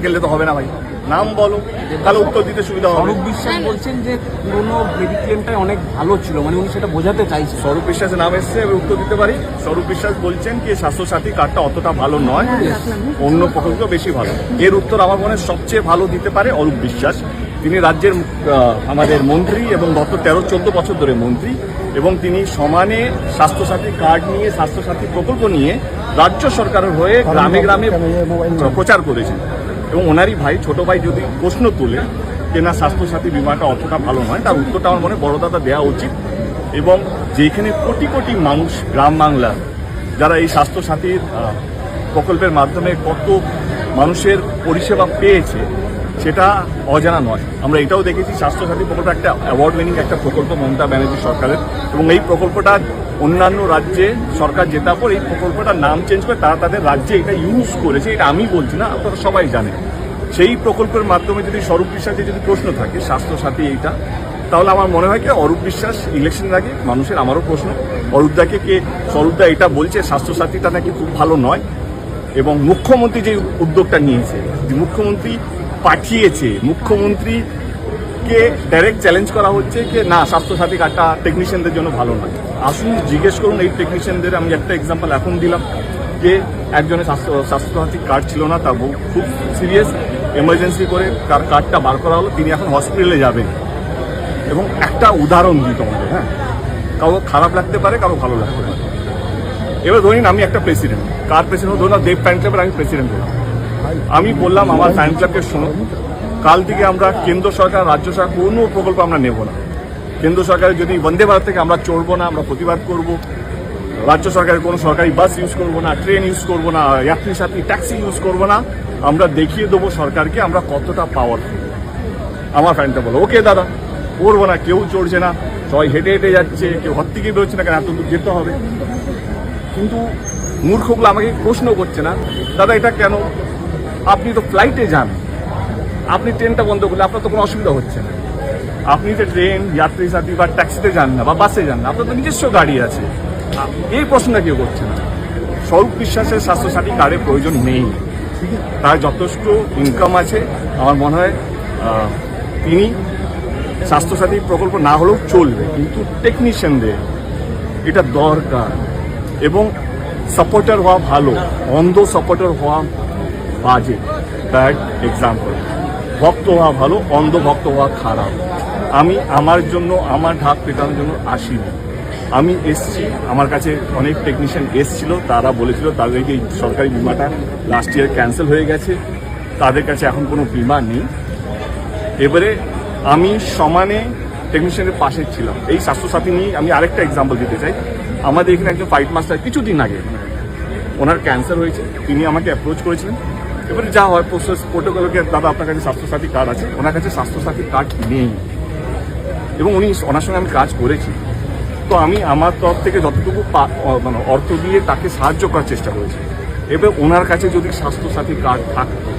গেলে তো হবে না ভাই, নাম বলো তাহলে উত্তর দিতে সুবিধা হবে। স্বরূপ বিশ্বাস বলছেন যে পুরোনো মেডিক্লেমটাই অনেক ভালো ছিল, মানে উনি সেটা বোঝাতে চাইছেন। স্বরূপ বিশ্বাসের নাম এসছে, এবার উত্তর দিতে পারি। স্বরূপ বিশ্বাস বলছেন কি স্বাস্থ্যসাথী কার্ডটা অতটা ভালো নয়, অন্য প্রকল্প বেশি ভালো। এর উত্তর আমার মনে হয় সবচেয়ে ভালো দিতে পারে অরূপ বিশ্বাস। তিনি রাজ্যের আমাদের মন্ত্রী এবং গত 13-14 বছর ধরে মন্ত্রী, এবং তিনি সমানে স্বাস্থ্যসাথী কার্ড নিয়ে, স্বাস্থ্যসাথী প্রকল্প নিয়ে রাজ্য সরকারের হয়ে গ্রামে গ্রামে প্রচার করেছেন। এবং ওনারই ভাই, ছোট ভাই যদি প্রশ্ন তুলে যে না স্বাস্থ্যসাথী বিমাটা অতটা ভালো নয়, তার উত্তরটা আমার মনে বড় দাদা দেওয়া উচিত। এবং যেখানে কোটি কোটি মানুষ গ্রাম বাংলার যারা এই স্বাস্থ্যসাথীর প্রকল্পের মাধ্যমে কত মানুষের পরিষেবা পেয়েছে সেটা অজানা নয়। আমরা এটাও দেখেছি স্বাস্থ্যসাথী প্রকল্প একটা অ্যাওয়ার্ড উইনিং একটা প্রকল্প মমতা ব্যানার্জি সরকারের, এবং এই প্রকল্পটা অন্যান্য রাজ্যে সরকার জেতার পর এই প্রকল্পটার নাম চেঞ্জ করে তারা তাদের রাজ্যে এটা ইউজ করেছে। এটা আমি বলছি না, আপনারা সবাই জানেন। সেই প্রকল্পের মাধ্যমে যদি স্বরূপ বিশ্বাসের যদি প্রশ্ন থাকে স্বাস্থ্যসাথী এইটা, তাহলে আমার মনে হয় কি অরূপ বিশ্বাস ইলেকশনের আগে মানুষের, আমারও প্রশ্ন, অরূপদাকে কে স্বরূপদা এটা বলছে স্বাস্থ্যসাথীটা নাকি খুব ভালো নয়, এবং মুখ্যমন্ত্রী যে উদ্যোগটা নিয়েছে, যে মুখ্যমন্ত্রী পাঠিয়েছে, মুখ্যমন্ত্রীকে ডাইরেক্ট চ্যালেঞ্জ করা হচ্ছে যে না স্বাস্থ্যসাথী কার্ডটা টেকনিশিয়ানদের জন্য ভালো নয়। আসুন জিজ্ঞেস করুন এই টেকনিশিয়ানদের। আমি একটা এক্সাম্পল এখন দিলাম যে একজনের স্বাস্থ্যসাথী কার্ড ছিল না, তার খুব সিরিয়াস এমার্জেন্সি করে তার কার্ডটা বার করা হলো, তিনি এখন হসপিটালে যাবেন। এবং একটা উদাহরণ দিই তোমাদের, হ্যাঁ, কারো খারাপ লাগতে পারে, কারো ভালো লাগতে পারে। এবার ধরুন আমি একটা প্রেসিডেন্ট, কার প্রেসিডেন্ট ধরুন দেব ফ্যান ক্লাবের আমি প্রেসিডেন্ট হলাম। আমি বললাম আমার ফ্যান ক্লাবকে শোনো, কাল থেকে আমরা কেন্দ্র সরকার রাজ্য সরকার কোনো প্রকল্প আমরা নেব না। কেন্দ্র সরকারের যদি বন্দে ভারত থেকে আমরা চড়বো না, আমরা প্রতিবাদ করব। রাজ্য সরকারের কোনো সরকারি বাস ইউজ করবো না, ট্রেন ইউজ করবো না, যাত্রী সাথী ট্যাক্সি ইউজ করবো না। আমরা দেখিয়ে দেবো সরকারকে আমরা কতটা পাওয়ারফুল। আমার ফ্যানটা বলো ওকে দাদা করবো না, কেউ চড়ছে না, সবাই হেঁটে হেঁটে যাচ্ছে, কেউ হাত থেকে বেরোচ্ছে না, কেন এত দূর যেতে হবে। কিন্তু মূর্খগুলো আমাকে প্রশ্ন করছে না, দাদা এটা কেন? আপনি তো ফ্লাইটে যান, আপনি ট্রেনটা বন্ধ করলে আপনার তো কোনো অসুবিধা হচ্ছে না। আপনি যে ট্রেন, যাত্রী সাথী বা ট্যাক্সিতে যান না বা বাসে যান না, আপনার তো নিজস্ব গাড়ি আছে। এই প্রশ্নটা কেউ করছে না। স্বরূপ বিশ্বাসের স্বাস্থ্যসাথী কার্ডের প্রয়োজন নেই, তার যথেষ্ট ইনকাম আছে। আমার মনে হয় তিনি স্বাস্থ্যসাথী প্রকল্প না হলেও চলবে, কিন্তু টেকনিশিয়ানদের এটা দরকার। এবং সাপোর্টার হওয়া ভালো, অন্ধ সাপোর্টার হওয়া বাজে, ব্যাড এক্সাম্পল। ভক্ত হওয়া ভালো, অন্ধ ভক্ত হওয়া খারাপ। আমি আমার জন্য, আমার ঢাক পেটানোর জন্য আসিনি। আমি এসছি, আমার কাছে অনেক টেকনিশিয়ান এসছিল, তারা বলেছিল তাদেরকে এই সরকারি বিমাটা লাস্ট ইয়ার ক্যান্সেল হয়ে গেছে, তাদের কাছে এখন কোনো বিমা নেই। এবারে আমি সমানে টেকনিশিয়ানের পাশে ছিলাম। এই স্বাস্থ্যসাথী নিয়ে আমি আরেকটা এক্সাম্পল দিতে চাই। আমাদের এখানে একজন ফাইট মাস্টার কিছুদিন আগে ওনার ক্যান্সার হয়েছে, তিনি আমাকে অ্যাপ্রোচ করেছিলেন। এবারে যা হয় প্রসেস প্রোটোকলকে, দাদা আপনার কাছে স্বাস্থ্যসাথী কার্ড আছে, ওনার কাছে স্বাস্থ্যসাথী কার্ড নেই, এবং ওনার সঙ্গে আমি কাজ করেছি। তো আমি আমার তরফ থেকে যতটুকু মানে অর্থ দিয়ে তাকে সাহায্য করার চেষ্টা করেছি। এবার ওনার কাছে যদি স্বাস্থ্যসাথী কার্ড থাকতো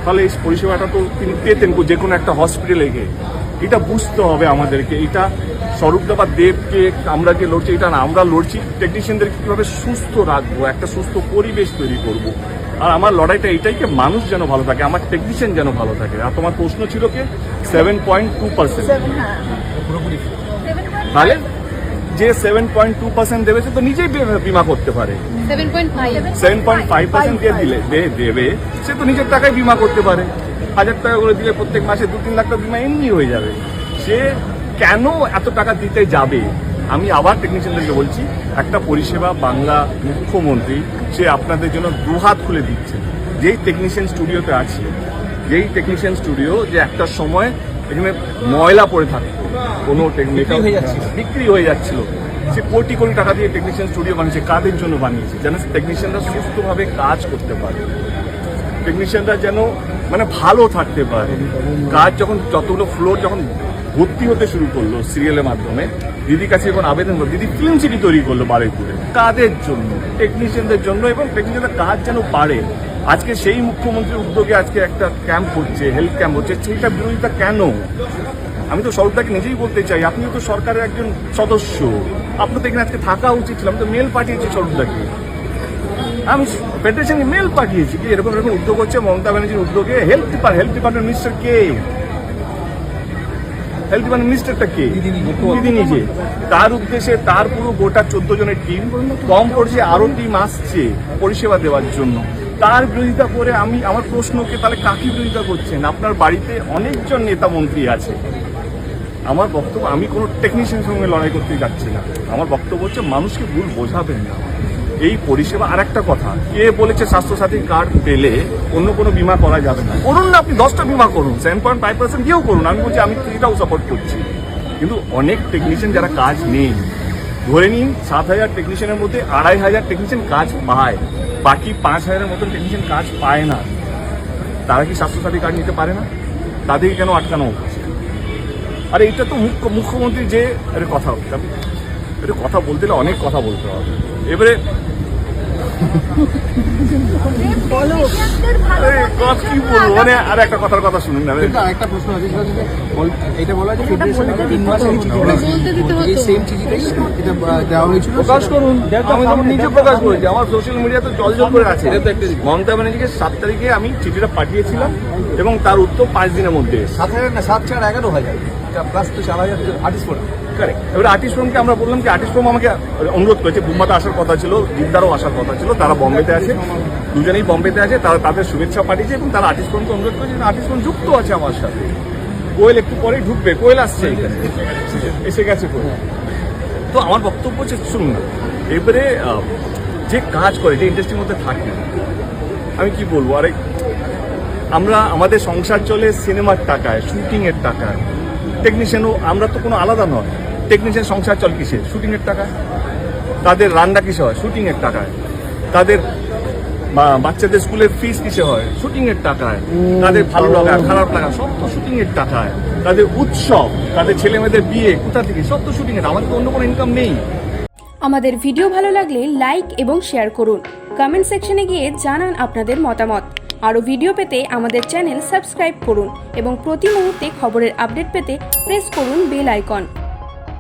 তাহলে এই পরিষেবাটা তো তিনি পেতেন যে কোনো একটা হসপিটালে গিয়ে। এটা বুঝতে হবে আমাদেরকে। এটা স্বরূপদা বা দেবকে আমরা যে লড়ছি এটা না, আমরা লড়ছি টেকনিশিয়ানদেরকে কীভাবে সুস্থ রাখবো, একটা সুস্থ পরিবেশ তৈরি করব। আর আমার লড়াইটা এটাই যে মানুষ যেন ভালো থাকে, আমার টেকনিশিয়ান যেন ভালো থাকে। আর তোমার প্রশ্ন ছিল কি 7.2%, তাহলে যে 7.2% দেবে সে তো নিজেই বিমা করতে পারে। 7.5% দিয়ে দিলে দেবে সে তো নিজের টাকায় বিমা করতে পারে। 1000 টাকা করে দিলে প্রত্যেক মাসে 2-3 লাখ টাকা বিমা এমনি হয়ে যাবে। সে কেন এত টাকা দিতে যাবে? আমি আবার টেকনিশিয়ানদেরকে বলছি, একটা পরিষেবা বাংলা মুখ্যমন্ত্রী সে আপনাদের জন্য দুহাত খুলে দিচ্ছে। যেই টেকনিশিয়ান স্টুডিওতে আছে, যেই টেকনিশিয়ান স্টুডিও যে একটা সময় এখানে ময়লা পড়ে থাকতো, কোনো টেকনিক্যাল বিক্রি হয়ে যাচ্ছিল, সে কোটি কোটি টাকা দিয়ে টেকনিশিয়ান স্টুডিও বানিয়েছে। কাদের জন্য বানিয়েছে? যেন টেকনিশিয়ানরা সুস্থভাবে কাজ করতে পারে, টেকনিশিয়ানরা যেন মানে ভালো থাকতে পারে। কাজ যখন যতগুলো ফ্লোর যখন ভর্তি হতে শুরু করলো সিরিয়ালের মাধ্যমে, দিদির কাছে যখন আবেদন করলো, দিদি ফিল্ম সিটি তৈরি করলো বারুইপুরে। কাদের জন্য? টেকনিশিয়ানদের জন্য। এবং টেকনিশিয়ানদের কাজ যেন পারে। আজকে সেই মুখ্যমন্ত্রীর উদ্যোগে আজকে একটা ক্যাম্প হচ্ছে, হেলথ ক্যাম্প হচ্ছে, সেইটা বিরোধিতা কেন? আমি তো স্বরূপদাকে নিজেই বলতে চাই, আপনিও তো সরকারের একজন সদস্য, আপনার তো এখানে আজকে থাকা উচিত ছিল। আমি তো মেল পাঠিয়েছি স্বরূপদাকে, আমি ফেডারেশনে মেল পাঠিয়েছি কি এরকম এরকম উদ্যোগ হচ্ছে মমতা ব্যানার্জির উদ্যোগে। হেলথ ডিপার্টমেন্ট মিনিস্টার কে? হেলথ ডিপার্টমেন্ট মিনিস্টারটা কে? দিদি নিজে। তার উদ্দেশ্যে তার পুরো গোটা 14 জনের টিম, কম পড়ছে আরো টিম আসছে পরিষেবা দেওয়ার জন্য। তার বিরোধিতা করে আমার প্রশ্নকে তাহলে কাকে বিরোধিতা করছেন? আপনার বাড়িতে অনেকজন নেতা মন্ত্রী আছে। আমার বক্তব্য, আমি কোনো টেকনিশিয়ানের সঙ্গে লড়াই করতে যাচ্ছি না। আমার বক্তব্য হচ্ছে মানুষকে ভুল বোঝাবেন না। এই পরিষেবা, আর একটা কথা, কে বলেছে স্বাস্থ্যসাথী কার্ড পেলে অন্য কোনো বীমা করা যাবে না? করুন না, আপনি 10টা বীমা করুন, 7.5% দিয়েও করুন। আমি বলছি, আমি এটাও সাপোর্ট করছি। কিন্তু অনেক টেকনিশিয়ান যারা কাজ নেই, ধরে নিন 7,000 টেকনিশিয়ানের মধ্যে 2,500 টেকনিশিয়ান কাজ পায়, বাকি 5,000-এর মতন টেকনিশিয়ান কাজ পায় না। তারা কি স্বাস্থ্যসাথী কার্ড নিতে পারে না? তাদেরকে কেন আটকানো হচ্ছে? আর এটা তো মুখ্যমন্ত্রী যে কথা হচ্ছে, এটা কথা বলতে হলে অনেক কথা বলতে হবে। এবারে কি বলবো, মানে আর একটা কথার কথা শুনুন না। একটা প্রশ্ন আছে, সেটা হচ্ছে এটা বলা যে ফেডারেশনে 3 মাস আগে চিঠি করেছে, এই সেম চিঠিটাই এটা দেওয়া হয়েছিল। প্রকাশ করুন, আমি তখন নিজে প্রকাশ করেছি, আমার সোশ্যাল মিডিয়াতে জল করে আছে। মমতা ব্যানার্জিকে 7 তারিখে আমি চিঠিটা পাঠিয়েছিলাম এবং তার উত্তর 5 দিনের মধ্যে। 7,000 না, 7,411,000 প্লাস তো 4,000 আর্টিস্ট ফোরাম। কারেক্ট। এবারে আর্টিস্ট ফোরামকে আমরা বললাম কি, আর্টিস্ট ফোরাম আমাকে অনুরোধ করেছে, বুম্বাতে আসার কথা ছিল, দীপদারও আসার কথা ছিল, তারা বম্বেতে আছে, দুজনেই বম্বেতে আছে, তারা তাদের শুভেচ্ছা পাঠিয়েছে এবং তারা আর্টিস্ট ফোরামকে অনুরোধ করেছে। আর্টিস্ট ফোরাম যুক্ত আছে আমার সাথে। কোয়েল একটু পরেই ঢুকবে, কোয়েল আসছে এখানে, এসে গেছে কোয়েল। তো আমার বক্তব্য হচ্ছে, শুনুন না, এবারে যে কাজ করে, যে ইন্ডাস্ট্রির মধ্যে থাকে, আমি কি বলবো, আরে আমরা আমাদের সংসার চলে সিনেমার টাকায়, শুটিংয়ের টাকায়। টেকনিশিয়ানও আমরা তো কোনো আলাদা নয়। টেকনিশিয়ান সংসার চল কিসে? শুটিংয়ের টাকায়। তাদের রান্না কিসে হয়? শুটিংয়ের টাকায়। তাদের বাচ্চাদের স্কুলের ফিস কিসে হয়? শুটিংয়ের টাকায়। তাদের ভালো লাগা খারাপ লাগা সব তো শুটিংয়ের টাকায়। তাদের উৎসব, তাদের ছেলে মেয়েদের বিয়ে কোথা থেকে? সব তো শুটিংয়ের। আমাদের তো অন্য কোনো ইনকাম নেই। আমাদের ভিডিও ভালো লাগলে লাইক এবং শেয়ার করুন। কমেন্ট সেকশনে গিয়ে জানান আপনাদের মতামত। আরও ভিডিও পেতে আমাদের চ্যানেল সাবস্ক্রাইব করুন এবং প্রতি মুহূর্তে খবরের আপডেট পেতে প্রেস করুন বেল আইকন।